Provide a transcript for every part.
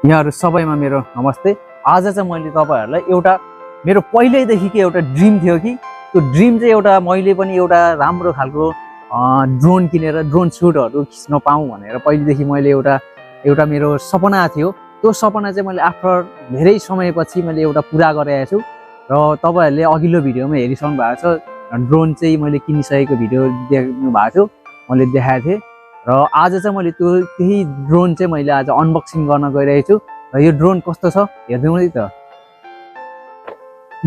यहाँहरु सबैमा मेरो नमस्ते। आज चाहिँ मैले तपाईहरुलाई एउटा मेरो पहिल्यैदेखिको एउटा ड्रिम थियो कि त्यो ड्रिम चाहिँ एउटा मैले पनि एउटा राम्रो खालको ड्रोन किनेर ड्रोन सुटहरु खिच्न पाऊँ भनेर पहिलेदेखि मैले एउटा मेरो सपना थियो। त्यो सपना चाहिँ मैले आफ्टर धेरै समयपछि मैले एउटा पूरा गरेको छु र तपाईहरुले अघिल्लो भिडियोमा हेरिसक्नु भएको छ। ड्रोन चाहिँ मैले किनिसकेको भिडियो देख्नु भएको थियो, मैले देखाएको थिएँ र आज चाहिँ मैले त्यही ड्रोन चाहिँ मैले आज अनबक्सिङ गर्न गइरहेको छु र यो ड्रोन कस्तो छ हेर्दिउँ है त।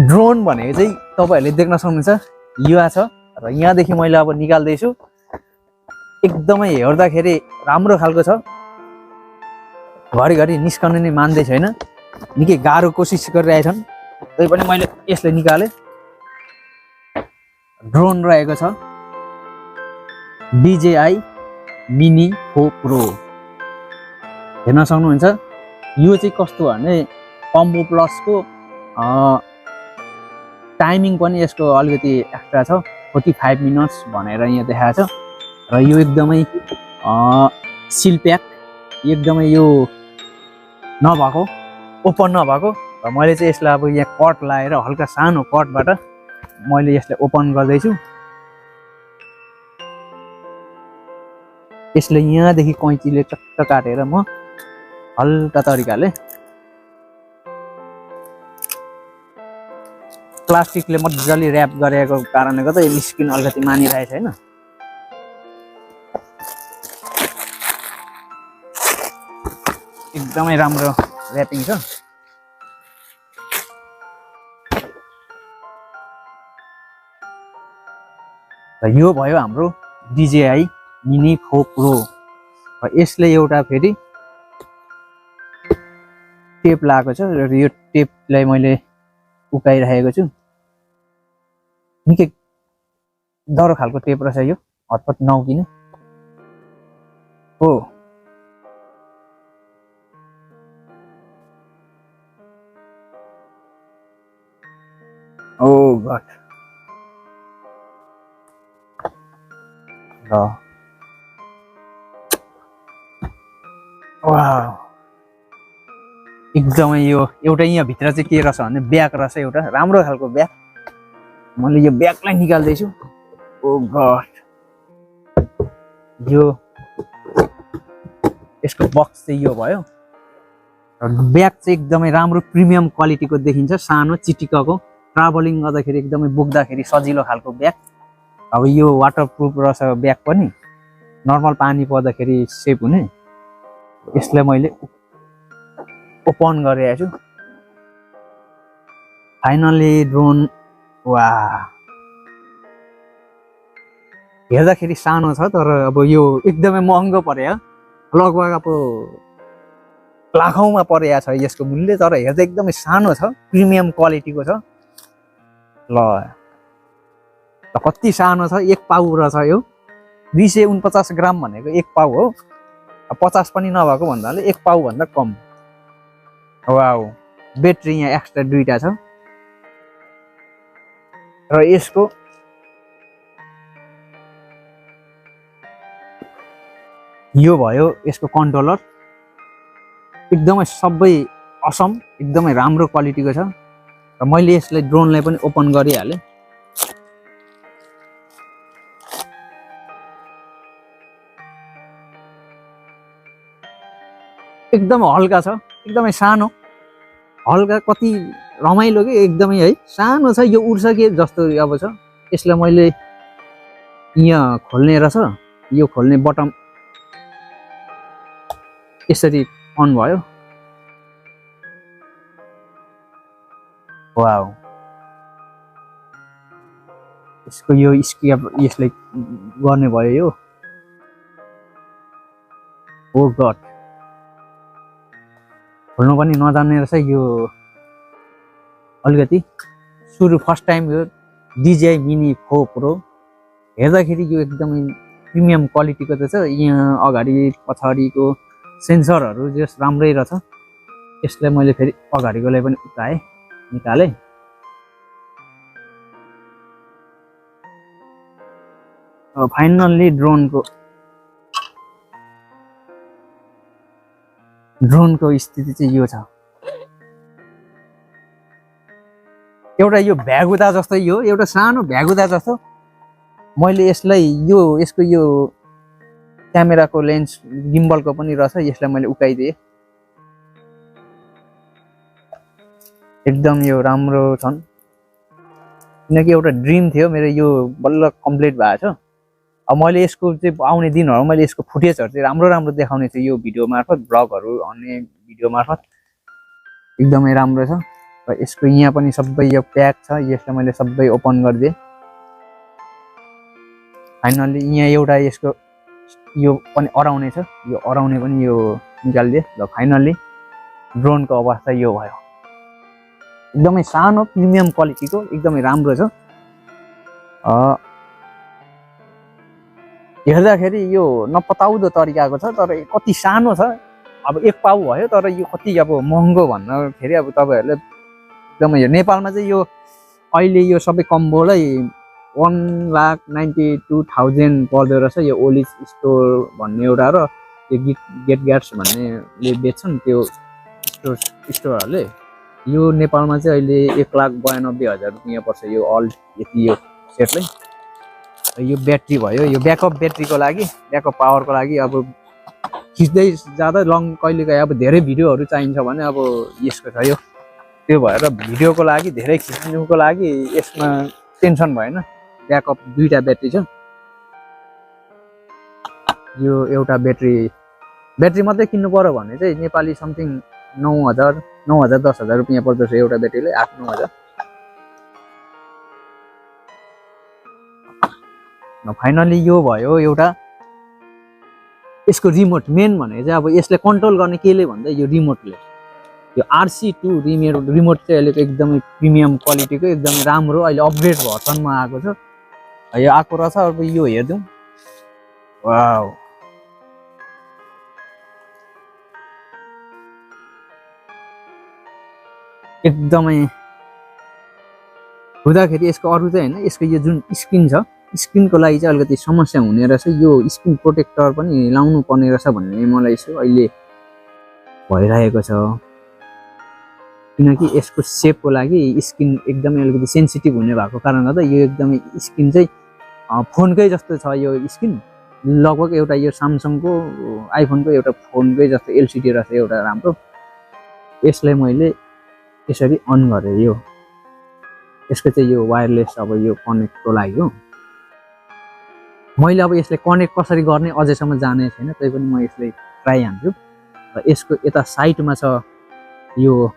ड्रोन भनेको चाहिँ तपाईहरुले देख्न सक्नुहुन्छ युवा छ र यहाँदेखि मैले अब निकाल्दै छु। एकदमै हेर्दाखेरि राम्रो खालको छ, घरिघरि निस्कन नै मान्दै छैन, निकै गाह्रो कोसिस गरिरहेछन् तै पनि मैले यसलाई निकाले। ड्रोन रहेको छ DJI मिनी 4 प्रो, हेर्न सक्नुहुन्छ। यो चाहिँ कस्तो भने कम्बो प्लसको टाइमिङ पनि यसको अलिकति एक्स्ट्रा छ, 45 मिनट्स भनेर यहाँ देखाएको छ र यो एकदमै सिल प्याक, एकदमै यो नभएको ओपन नभएको र मैले चाहिँ यसलाई अब यहाँ कट लाएर हल्का सानो कटबाट मैले यसलाई ओपन गर्दैछु। यसले यहाँदेखि कैँचीले चट्ट काटेर म हल्का तरिकाले प्लास्टिकले मजाले र्याप गरेको कारणले गर्दा यो स्किन अलिकति मानिरहेको छैन। एकदमै राम्रो र्यापिङ छ। र यो भयो हाम्रो DJI मिनी 4 प्रो र यसले एउटा फेरि टेप लगाएको छ र यो टेपलाई मैले उकाइरहेको छु। निकै डर खालको टेप रहेछ यो, हतपत नउकिने हो। ओ गड ल वाउ, एकदमै यो एउटा यहाँ भित्र चाहिँ के रहेछ भने ब्याग रहेछ, एउटा राम्रो खालको ब्याग। मैले यो ब्यागलाई निकाल्दैछु। ओ गड, यो यसको बक्स चाहिँ यो भयो। ब्याग चाहिँ एकदमै राम्रो प्रिमियम क्वालिटीको देखिन्छ, सानो चिटिकको, ट्राभलिङ गर्दाखेरि एकदमै बोक्दाखेरि सजिलो खालको ब्याग। अब यो वाटरप्रुफ रहेछ ब्याग पनि, नर्मल पानी पर्दाखेरि सेफ हुने। यसलाई मैले ओपन गरिरहेको छु फाइनली ड्रोन। वा, हेर्दाखेरि सानो छ तर अब यो एकदमै महँगो पर्यो, लगभग अब लाखौँमा परेको छ यसको मूल्य, तर हेर्दा एकदमै सानो छ, प्रिमियम क्वालिटीको छ। ल कति सानो छ, 1 पाउ रहेछ यो, 249 ग्राम भनेको 1 पाउ हो, 50 पनि नभएको भन्नाले 1 पाउ भन्दा कम। वाउ, ब्याट्री यहाँ एक्स्ट्रा 2टा छ र यसको यो भयो यसको कन्ट्रोलर, एकदमै सबै असम, एकदमै राम्रो क्वालिटीको छ र मैले यसलाई ड्रोनलाई पनि ओपन गरिहालेँ। एकदमै हल्का छ, एकदमै सानो, हल्का कति रमाइलो कि एकदमै है, सानो छ, यो उड्छ के जस्तो अब छ। यसलाई मैले यहाँ खोल्ने रहेछ, यो खोल्ने बटन यसरी अन भयो। वाउ, यसको यो स्केप यसले गर्ने भयो यो। ओ गड, खोल्नु पनि नजान्ने रहेछ यो, अलिकति सुरु फर्स्ट टाइम यो DJI मिनी 4 प्रो। हेर्दाखेरि यो एकदमै प्रिमियम क्वालिटीको त छ, यहाँ अगाडि पछाडिको सेन्सरहरू जस राम्रै रहेछ। यसलाई मैले फेरि अगाडिकोलाई पनि उकाएँ, निकालेँ। फाइनल्ली ड्रोनको ड्रोनको स्थिति चाहिँ यो छ। एउटा यो भ्यागुदा जस्तै यो एउटा सानो भ्यागुदा जस्तो मैले यसलाई यसको यो क्यामेराको लेन्स गिम्बलको पनि रहेछ, यसलाई मैले उकाइदिएँ। एकदम यो राम्रो छन्, किनकि एउटा ड्रिम थियो मेरो, यो बल्ल कम्प्लिट भएको छ। अब मैले यसको चाहिँ आउने दिनहरू मैले यसको फुटेजहरू चाहिँ राम्रो राम्रो देखाउने छु यो भिडियो मार्फत, ब्लगहरू अन्य भिडियो मार्फत। एकदमै राम्रो छ। र यसको यहाँ पनि सबै यो प्याक छ, यसलाई मैले सबै ओपन गरिदिएँ। फाइनल्ली यहाँ एउटा यसको यो पनि अराउने छ, यो अराउने पनि यो निकालिदिएँ। ल फाइनल्ली ड्रोनको अवस्था यो भयो। एकदमै सानो प्रिमियम क्वालिटीको एकदमै राम्रो छ। हेर्दाखेरि यो नपताउँदो तरिकाको छ, तर कति सानो छ। अब 1 पाउ भयो, तर यो कति अब महँगो भन्दाखेरि अब तपाईँहरूले एकदमै यो नेपालमा चाहिँ यो अहिले यो सबै कम्बोलाई 1,92,000 पर्दो रहेछ। यो ओलिज स्टोर भन्ने एउटा र यो गेट ग्याट्स भन्नेले बेच्छन् त्यो स्टोरहरूले। यो नेपालमा चाहिँ अहिले 1,92,000 रुपियाँ पर्छ यो अल यति यो सेटलाई। यो ब्याट्री भयो, यो ब्याकअप ब्याट्रीको लागि, ब्याकअप पावरको लागि। अब खिच्दै जाँदा लङ कहिलेकाहीँ अब धेरै भिडियोहरू चाहिन्छ भने अब यसको छ यो, त्यो भएर भिडियोको लागि धेरै खिच्नुको लागि यसमा टेन्सन भएन। ब्याकअप 2टा ब्याट्री छ। यो एउटा ब्याट्री मात्रै किन्नु पर्यो भने चाहिँ नेपाली समथिङ 9,000 10,000 रुपियाँ पर्दछ एउटा ब्याट्रीले, 8-9,000। फाइनली यो भयो एउटा यसको रिमोट। मेन भनेको चाहिँ अब यसले कन्ट्रोल गर्ने केले भन्दा यो रिमोटले, यो RC2 रिमोट चाहिँ अहिलेको एकदमै प्रिमियम क्वालिटीको एकदमै राम्रो, अहिले अपग्रेड भर्सनमा आएको छ। यो आएको रहेछ। अब यो हेर्दिउँ। वाउ, एकदमै हुँदाखेरि यसको अरू चाहिँ होइन, यसको यो जुन स्क्रिन छ, स्क्रिनको लागि चाहिँ अलिकति समस्या हुने रहेछ। यो स्क्रिन प्रोटेक्टर पनि लाउनु पर्ने रहेछ भन्ने मलाई यसो अहिले भइरहेको छ, किनकि यसको सेपको लागि स्क्रिन एकदमै अलिकति सेन्सिटिभ हुने भएको कारणले गर्दा यो एकदमै स्क्रिन चाहिँ फोनकै जस्तो छ। यो स्क्रिन लगभग एउटा यो स्यामसङको आइफोनको एउटा फोनकै जस्तो LCD रहेछ एउटा राम्रो। यसलाई मैले यसरी अन गरेँ। यो यसको चाहिँ यो वायरलेस अब यो कनेक्टको लागि हो। मैले अब यसले कनेक्ट कसरी गर्ने अझैसम्म जाने छैन, तै पनि म यसलाई ट्राई हान्छु। र यसको यता साइडमा छ यो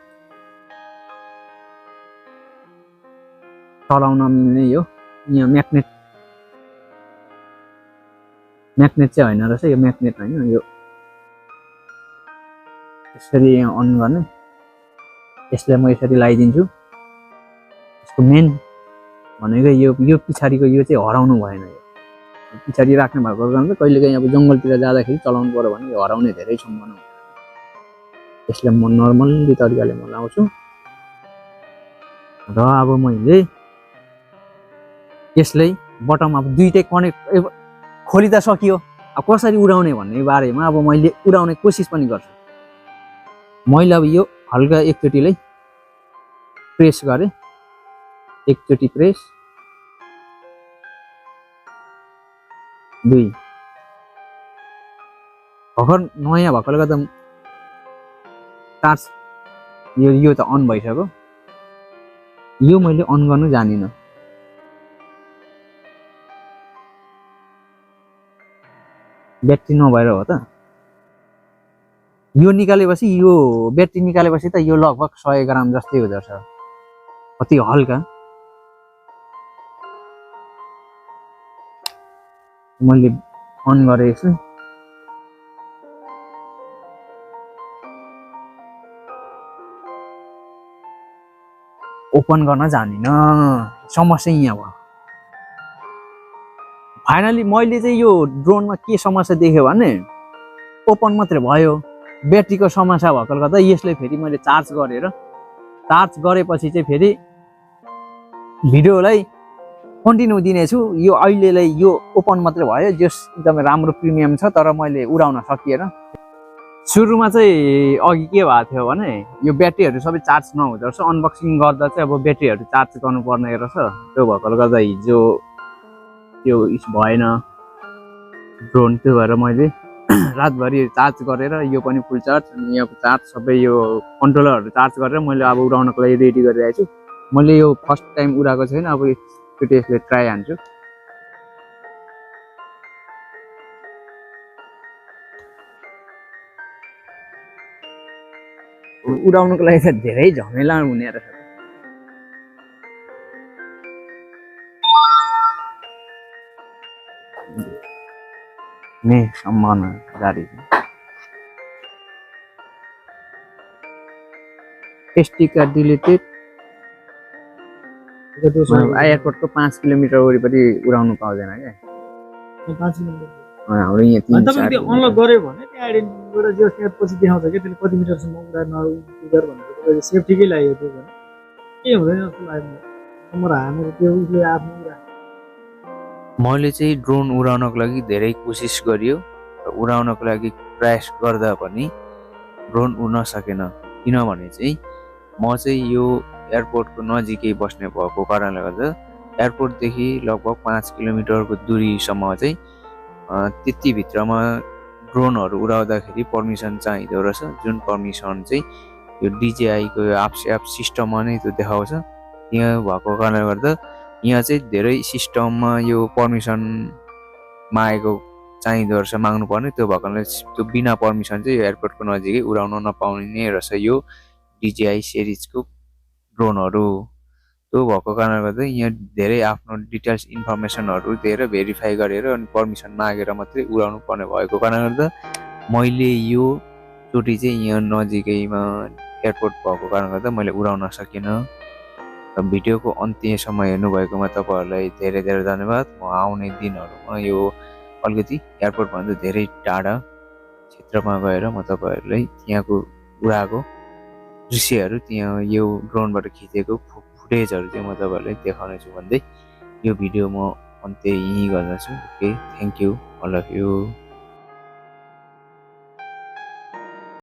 चलाउन मिल्ने यो यहाँ म्याग्नेट चाहिँ होइन रहेछ, यो म्याग्नेट होइन, यो यसरी यहाँ अन गर्ने। यसलाई म यसरी लगाइदिन्छु। यसको मेन भनेको यो पछाडिको यो चाहिँ हराउनु भएन। यो पछाडि राख्ने भएको कारण चाहिँ कहिलेकाहीँ अब जङ्गलतिर जाँदाखेरि चलाउनु पर्यो भने यो हराउने धेरै सम्भावना हुन्छ। यसलाई म नर्मली तरिकाले म लाउँछु। र अब मैले यसलाई बटम अब 2टै कनेक्ट खोली त सकियो। अब कसरी उडाउने भन्ने बारेमा अब मैले उडाउने कोसिस पनि गर्छु। मैले अब यो हल्का एकचोटिलाई प्रेस गरेँ, एकचोटि प्रेस, 2 भर्खर नयाँ भएकोले गर्दा चार्ज यो त अन भइसक्यो। यो मैले अन गर्नु जानिनँ। ब्याट्री नभएर हो त। यो निकालेपछि यो ब्याट्री निकालेपछि त यो लगभग 100 ग्राम जस्तै हुँदो रहेछ, कति हल्का। मैले अन गरेँ यसलाई। ओपन गर्न जानिनँ, समस्या यहाँ भयो। फाइनली मैले चाहिँ यो ड्रोनमा के समस्या देखेँ भने ओपन मात्रै भयो, ब्याट्रीको समस्या भएकोले गर्दा यसले फेरि मैले चार्ज गरेपछि चाहिँ फेरि भिडियोलाई कन्टिन्यू दिनेछु। यो अहिलेलाई यो ओपन मात्रै भयो, जस एकदमै राम्रो प्रिमियम छ, तर मैले उडाउन सकिएन। सुरुमा चाहिँ अघि के भएको थियो भने यो ब्याट्रीहरू सबै चार्ज नहुँदो रहेछ अनबक्सिङ गर्दा चाहिँ अब ब्याट्रीहरू चार्ज गर्नुपर्ने रहेछ त्यो भएकोले गर्दा हिजो त्यो भएन ड्रोन त्यो भएर मैले रातभरि चार्ज गरेर यो पनि फुल चार्ज अनि यहाँ चार्ज सबै यो कन्ट्रोलरहरू चार्ज गरेर मैले अब उडाउनको लागि रेडी गरिरहेको छु मैले यो फर्स्ट टाइम उडाएको छैन अब एकचोटि यसले ट्राई हान्छु उडाउनको लागि चाहिँ धेरै झमेला हुने रहेछ ने सम्मान जारी एसडी कार्ड डिलिटेड एयरपोर्टको 5 किलोमिटर वरिपरि उडाउनु पाउँदैन क्या 5 किलोमिटर हाम्रो यहाँ 3 तपाईले त्यो अनलक गर्यो भने त्यो आइडेन्टिटीबाट जो त्यहाँ पछि देखाउँछ के त्यसले कति मिटरसम्म उडान फिगर भनेर सेफ्टीकै लागि त्यो भने के हुँदैन जस्तो लाग्दैन नम्बर हानेर त्यो उसले आफ्नो मैले चाहिँ ड्रोन उडाउनको लागि धेरै कोसिस गरियो उडाउनको लागि प्रयास गर्दा पनि ड्रोन उड्न सकेन किनभने चाहिँ म चाहिँ यो एयरपोर्टको नजिकै बस्ने भएको कारणले गर्दा एयरपोर्टदेखि लगभग 5 किलोमिटरको दूरीसम्म चाहिँ त्यति भित्रमा ड्रोनहरू उडाउँदाखेरि पर्मिसन चाहिँदो रहेछ जुन पर्मिसन चाहिँ यो डिजेआईको एप सिस्टममा नै त्यो देखाउँछ यहाँ भएको कारणले गर्दा यहाँ चाहिँ धेरै सिस्टममा यो पर्मिसन मागेको चाहिँदो रहेछ माग्नुपर्ने त्यो भएकोले त्यो बिना पर्मिसन चाहिँ यो एयरपोर्टको नजिकै उडाउन नपाउने रहेछ यो डिजेआई सिरिजको ड्रोनहरू त्यो भएको कारणले गर्दा यहाँ धेरै आफ्नो डिटेल्स इन्फर्मेसनहरू दिएर भेरिफाई गरेर अनि पर्मिसन मागेर मात्रै उडाउनु पर्ने भएको कारणले गर्दा मैले यो चोटि चाहिँ यहाँ नजिकैमा एयरपोर्ट भएको कारणले गर्दा मैले उडाउन सकिनँ र भिडियोको अन्त्यसम्म हेर्नुभएकोमा तपाईँहरूलाई धेरै धेरै धन्यवाद म आउने दिनहरूमा यो अलिकति एयरपोर्टभन्दा धेरै टाढा क्षेत्रमा गएर म तपाईँहरूलाई त्यहाँको उडाएको दृश्यहरू त्यहाँ यो ड्रोनबाट खिचेको फुटेजहरू चाहिँ म तपाईँहरूलाई देखाउनेछु भन्दै यो भिडियो म अन्त्य यहीँ गर्दछु okay thank you all of you